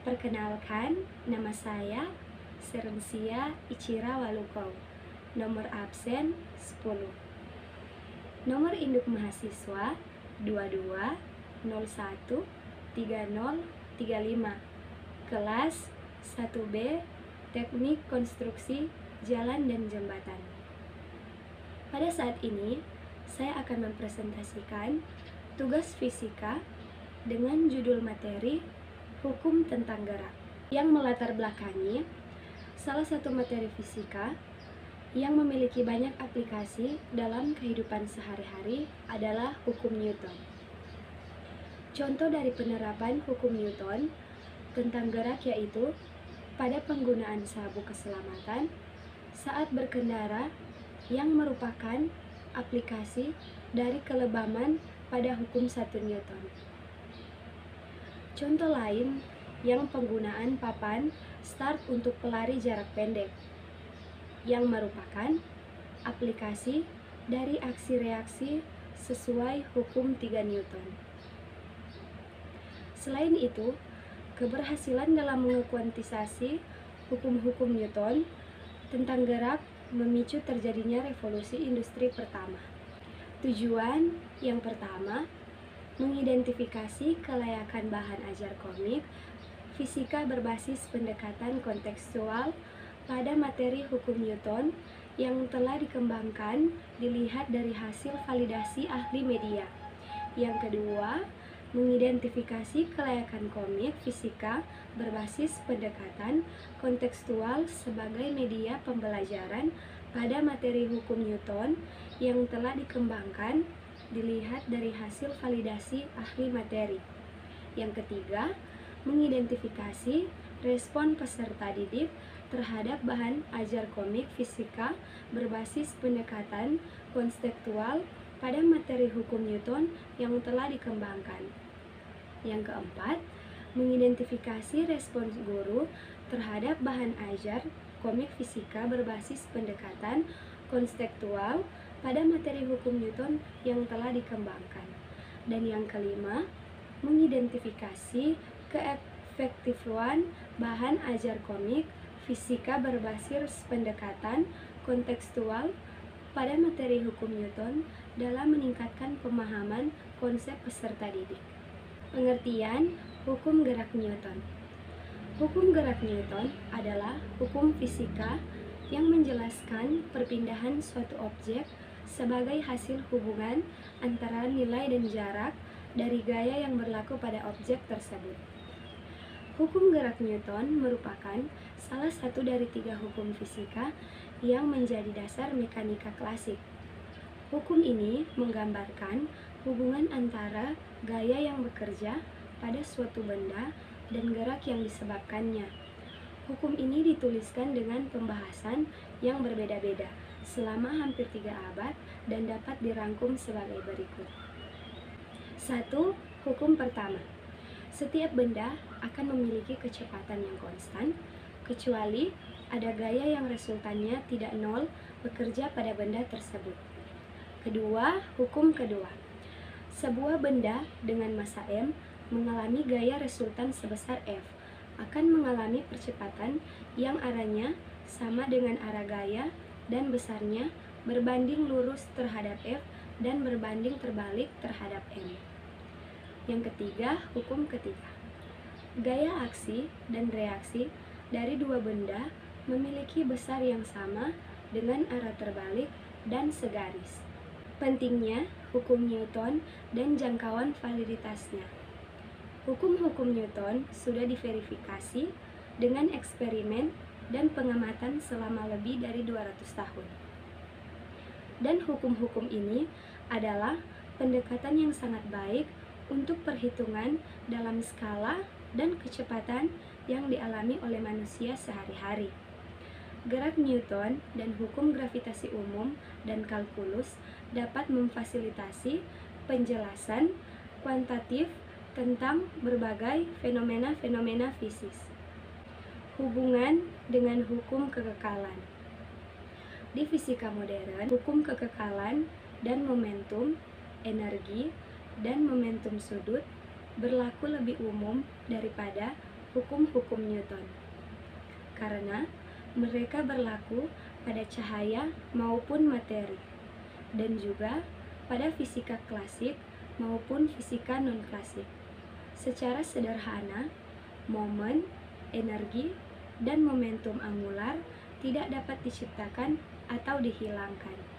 Perkenalkan, nama saya Serensia Ichira Walukou. Nomor absen 10. Nomor induk mahasiswa 22013035. Kelas 1B Teknik Konstruksi Jalan dan Jembatan. Pada saat ini, saya akan mempresentasikan tugas fisika dengan judul materi Hukum tentang gerak, yang melatar belakangi salah satu materi fisika yang memiliki banyak aplikasi dalam kehidupan sehari-hari adalah hukum Newton. Contoh dari penerapan hukum Newton tentang gerak yaitu pada penggunaan sabuk keselamatan saat berkendara, yang merupakan aplikasi dari kelebaman pada hukum 1 Newton. Contoh lain yang penggunaan papan start untuk pelari jarak pendek, yang merupakan aplikasi dari aksi reaksi sesuai hukum 3 Newton. Selain itu, keberhasilan dalam mengekuantisasi hukum-hukum Newton tentang gerak memicu terjadinya revolusi industri pertama. Tujuan yang pertama, mengidentifikasi kelayakan bahan ajar komik fisika berbasis pendekatan kontekstual pada materi hukum Newton yang telah dikembangkan dilihat dari hasil validasi ahli media. Yang kedua, mengidentifikasi kelayakan komik fisika berbasis pendekatan kontekstual sebagai media pembelajaran pada materi hukum Newton yang telah dikembangkan dilihat dari hasil validasi ahli materi. Yang ketiga, mengidentifikasi respon peserta didik terhadap bahan ajar komik fisika berbasis pendekatan konseptual pada materi hukum Newton yang telah dikembangkan. Yang keempat, mengidentifikasi respons guru terhadap bahan ajar komik fisika berbasis pendekatan konseptual pada materi hukum Newton yang telah dikembangkan. Dan yang kelima, mengidentifikasi keefektifan bahan ajar komik fisika berbasis pendekatan kontekstual pada materi hukum Newton dalam meningkatkan pemahaman konsep peserta didik. Pengertian hukum gerak Newton. Hukum gerak Newton adalah hukum fisika yang menjelaskan perpindahan suatu objek sebagai hasil hubungan antara nilai dan jarak dari gaya yang berlaku pada objek tersebut. Hukum gerak Newton merupakan salah satu dari 3 hukum fisika yang menjadi dasar mekanika klasik. Hukum ini menggambarkan hubungan antara gaya yang bekerja pada suatu benda dan gerak yang disebabkannya. Hukum ini dituliskan dengan pembahasan yang berbeda-beda selama hampir 3 abad dan dapat dirangkum sebagai berikut. 1. Hukum pertama. Setiap benda akan memiliki kecepatan yang konstan, kecuali ada gaya yang resultannya tidak nol bekerja pada benda tersebut. Kedua, hukum kedua. Sebuah benda dengan massa M mengalami gaya resultan sebesar F akan mengalami percepatan yang arahnya sama dengan arah gaya dan besarnya berbanding lurus terhadap F dan berbanding terbalik terhadap M. Yang ketiga, hukum ketiga. Gaya aksi dan reaksi dari 2 benda memiliki besar yang sama dengan arah terbalik dan segaris. Pentingnya hukum Newton dan jangkauan validitasnya. Hukum-hukum Newton sudah diverifikasi dengan eksperimen dan pengamatan selama lebih dari 200 tahun. Dan hukum-hukum ini adalah pendekatan yang sangat baik untuk perhitungan dalam skala dan kecepatan yang dialami oleh manusia sehari-hari. Gerak Newton dan hukum gravitasi umum dan kalkulus dapat memfasilitasi penjelasan kuantitatif tentang berbagai fenomena-fenomena fisik. Hubungan dengan hukum kekekalan. Di fisika modern, hukum kekekalan dan momentum, energi, dan momentum sudut berlaku lebih umum daripada hukum-hukum Newton. Karena mereka berlaku pada cahaya maupun materi, dan juga pada fisika klasik maupun fisika non-klasik. Secara sederhana, momen, energi, dan momentum angular tidak dapat diciptakan atau dihilangkan.